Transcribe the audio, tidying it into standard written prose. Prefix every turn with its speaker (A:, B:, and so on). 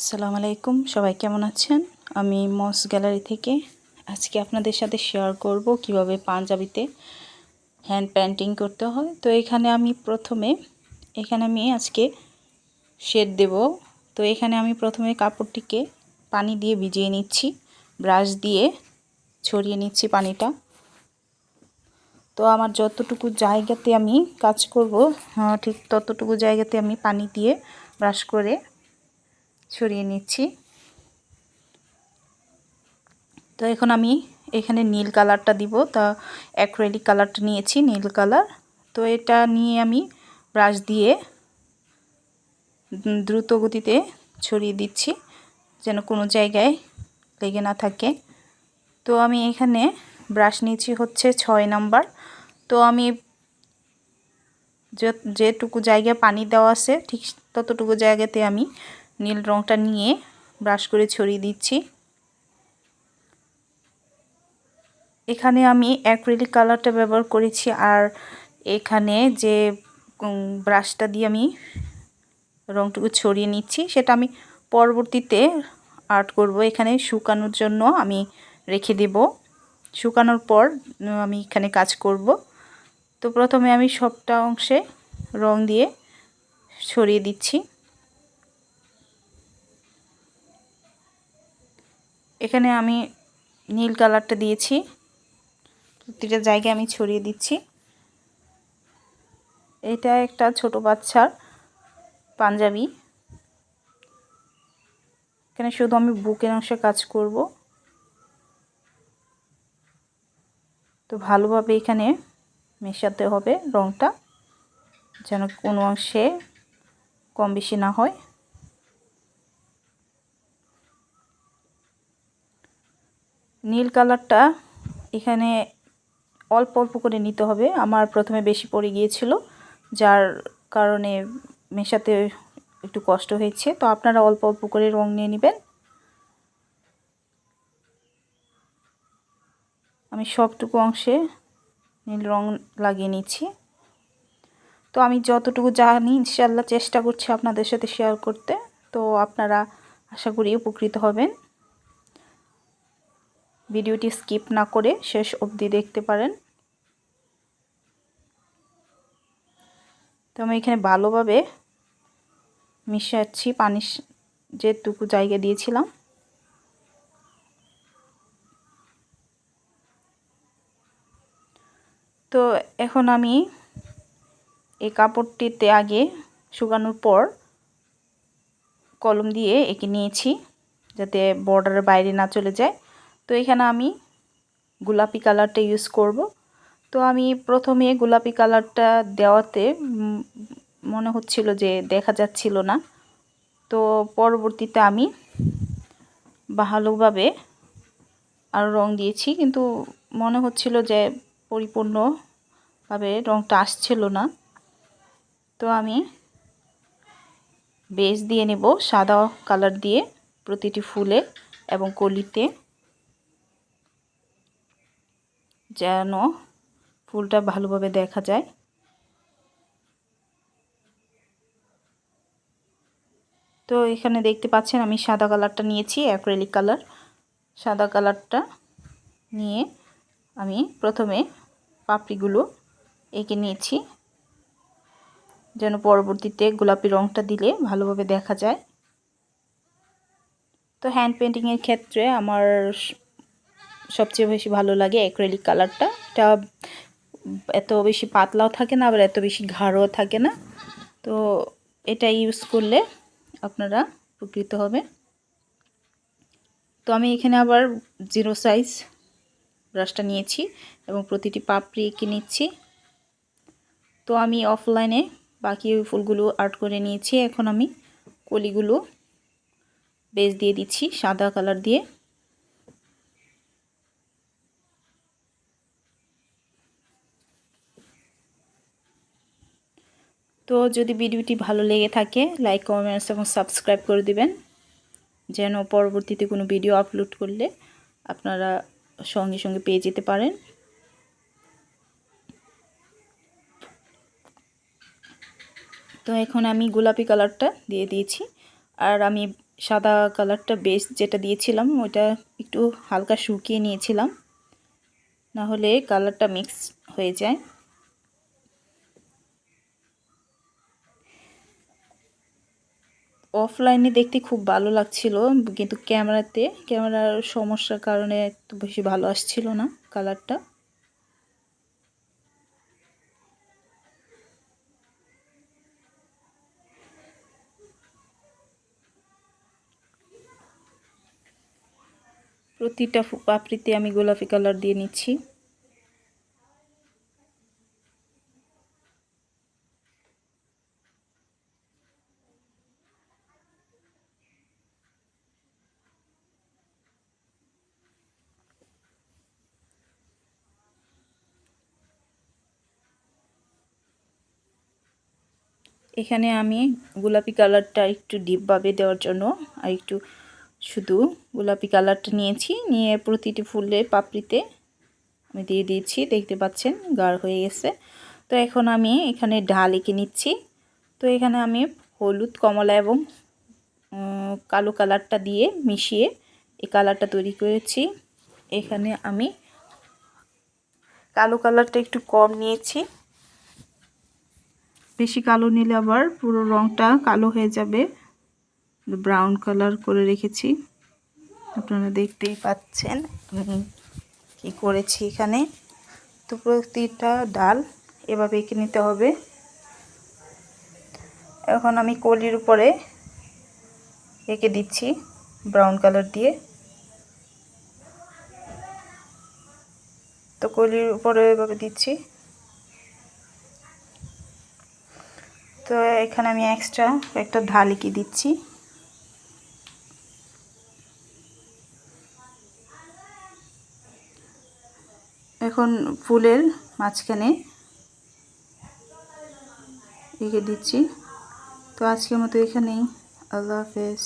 A: আসসালামু আলাইকুম, সবাই কেমন আছেন? আমি মস গ্যালারি থেকে আজকে আপনাদের সাথে শেয়ার করব কিভাবে পাঞ্জাবিতে হ্যান্ড পেইন্টিং করতে হয়। তো এখানে আমি আজকে শেড দেব। তো এখানে আমি প্রথমে কাপড়টিকে পানি দিয়ে ভিজিয়ে নিচ্ছি, ব্রাশ দিয়ে ছড়িয়ে নিচ্ছি পানিটা। তো আমার যতটুকু জায়গাতে আমি কাজ করব ঠিক ততটুকু জায়গাতে আমি পানি দিয়ে ব্রাশ করে ছড়িয়ে নিচ্ছি। তো এখন আমি এখানে নীল কালারটা দিব। তা অ্যাক্রিলিক কালারটা নিয়েছি, নীল কালার। তো এটা নিয়ে আমি ব্রাশ দিয়ে দ্রুত গতিতে ছড়িয়ে দিচ্ছি যেন কোনো জায়গায় লেগে না থাকে। তো আমি এখানে ব্রাশ নিয়েছি হচ্ছে 6 নাম্বার। তো আমি যেটুকু জায়গায় পানি দেওয়া আছে ঠিক ততটুকু জায়গাতে আমি নীল রঙটা নিয়ে ব্রাশ করে ছড়িয়ে দিচ্ছি। এখানে আমি অ্যাক্রিলিক কালারটা ব্যবহার করেছি, আর এখানে যে ব্রাশটা দিয়ে আমি রংটুকু ছড়িয়ে নিচ্ছি সেটা আমি পরবর্তীতে আর্ট করব। এখানে শুকানোর জন্য আমি রেখে দেব, শুকানোর পর আমি এখানে কাজ করব। তো প্রথমে আমি সবটা অংশে রং দিয়ে ছড়িয়ে দিচ্ছি। এখানে আমি নীল কালারটা দিয়েছি, প্রতিটা জায়গায় আমি ছড়িয়ে দিচ্ছি। এটা একটা ছোট বাচ্চার পাঞ্জাবি। এখানে শুধু আমি বুকের অংশে কাজ করব। তো ভালোভাবে এখানে মেশাতে হবে রংটা, যেন কোনো অংশে কম বেশি না হয়। নীল কালারটা এখানে অল্প অল্প করে নিতে হবে। আমার প্রথমে বেশি পড়ে গিয়েছিল, যার কারণে মেশাতে একটু কষ্ট হয়েছে। তো আপনারা অল্প অল্প করে রং নিয়ে নেবেন। আমি সবটুকু অংশে নীল রং লাগিয়ে নিচ্ছি। তো আমি যতটুকু জানি ইনশাআল্লাহ চেষ্টা করছি আপনাদের সাথে শেয়ার করতে। তো আপনারা আশা করি উপকৃত হবেন। ভিডিওটি স্কিপ না করে শেষ অবধি দেখতে পারেন। তো আমি এখানে ভালোভাবে মিশাচ্ছি পানি যেটুকু জায়গা দিয়েছিলাম। তো এখন আমি এই কাপড়টিতে আগে শুকানোর পর কলম দিয়ে এঁকে নিয়েছি যাতে বর্ডারের বাইরে না চলে যায়। তো এখানে আমি গোলাপি কালারটা ইউজ করব। তো আমি প্রথমে গোলাপি কালারটা দেওয়াতে মনে হচ্ছিল যে দেখা যাচ্ছিল না। তো পরবর্তীতে আমি ভালোভাবে আরও রং দিয়েছি, কিন্তু মনে হচ্ছিল যে পরিপূর্ণভাবে রংটা আসছিল না। তো আমি বেস দিয়ে নেব সাদা কালার দিয়ে প্রতিটি ফুলে এবং কলিতে, যেন ফুলটা ভালোভাবে দেখা যায়। তো এখানে দেখতে পাচ্ছেন আমি সাদা কালারটা নিয়েছি, অ্যাক্রিলিক কালার। সাদা কালারটা নিয়ে আমি প্রথমে পাপড়িগুলো এঁকে নিয়েছি যেন পরবর্তীতে গোলাপি রঙটা দিলে ভালোভাবে দেখা যায়। তো হ্যান্ড পেইন্টিংয়ের ক্ষেত্রে আমার সবচেয়ে বেশি ভালো লাগে অ্যাক্রিলিক কালারটা। এটা এত বেশি পাতলাও থাকে না, আবার এত বেশি গাঢ়ও থাকে না। তো এটা ইউজ করলে আপনারা উপকৃত হবে। তো আমি এখানে আবার 0 সাইজ ব্রাশটা নিয়েছি এবং প্রতিটি পাপড়ি এঁকে নিচ্ছি। তো আমি অফলাইনে বাকি ফুলগুলো আর্ট করে নিয়েছি। এখন আমি কলিগুলো বেস দিয়ে দিচ্ছি সাদা কালার দিয়ে। তো যদি ভিডিওটি ভালো লেগে থাকে লাইক, কমেন্টস এবং সাবস্ক্রাইব করে দিবেন, যেন পরবর্তীতে কোনো ভিডিও আপলোড করলে আপনারা সঙ্গে সঙ্গে পেয়ে যেতে পারেন। তো এখন আমি গোলাপি কালারটা দিয়ে দিয়েছি, আর আমি সাদা কালারটা বেস যেটা দিয়েছিলাম ওইটা একটু হালকা শুকিয়ে নিয়েছিলাম, না হলে কালারটা মিক্স হয়ে যায়। অফলাইনে দেখতে খুব ভালো লাগছিল, কিন্তু ক্যামেরার সমস্যার কারণে একটু বেশি ভালো আসছিল না কালারটা। প্রতিটা পাপড়িতে আমি গোলাপি কালার দিয়ে নিচ্ছি। এখানে আমি গোলাপি কালারটা একটু ডিপভাবে দেওয়ার জন্য আর একটু শুধু গোলাপি কালারটা নিয়েছি, নিয়ে প্রতিটি ফুলের পাপড়িতে আমি দিয়ে দিয়েছি। দেখতে পাচ্ছেন গাঢ় হয়ে গেছে। তো এখন আমি এখানে ডাল এঁকে নিচ্ছি। তো এখানে আমি হলুদ, কমলা এবং কালো কালারটা দিয়ে মিশিয়ে এই কালারটা তৈরি করেছি। এখানে আমি কালো কালারটা একটু কম নিয়েছি, বেশি কালো নিলে আবার পুরো রঙটা কালো হয়ে যাবে। ব্রাউন কালার করে রেখেছি, আপনারা দেখতেই পাচ্ছেন কি করেছি এখানে। তো প্রতিটা ডাল এভাবে এঁকে নিতে হবে। এখন আমি কলির উপরে এঁকে দিচ্ছি ব্রাউন কালার দিয়ে। তো কলির উপরে এভাবে দিচ্ছি। তো এখানে আমি এক্সট্রা একটা ঢাল এঁকে দিচ্ছি। এখন ফুলের মাঝখানে এঁকে দিচ্ছি। তো আজকের মতো এখানেই, আল্লাহ হাফেজ।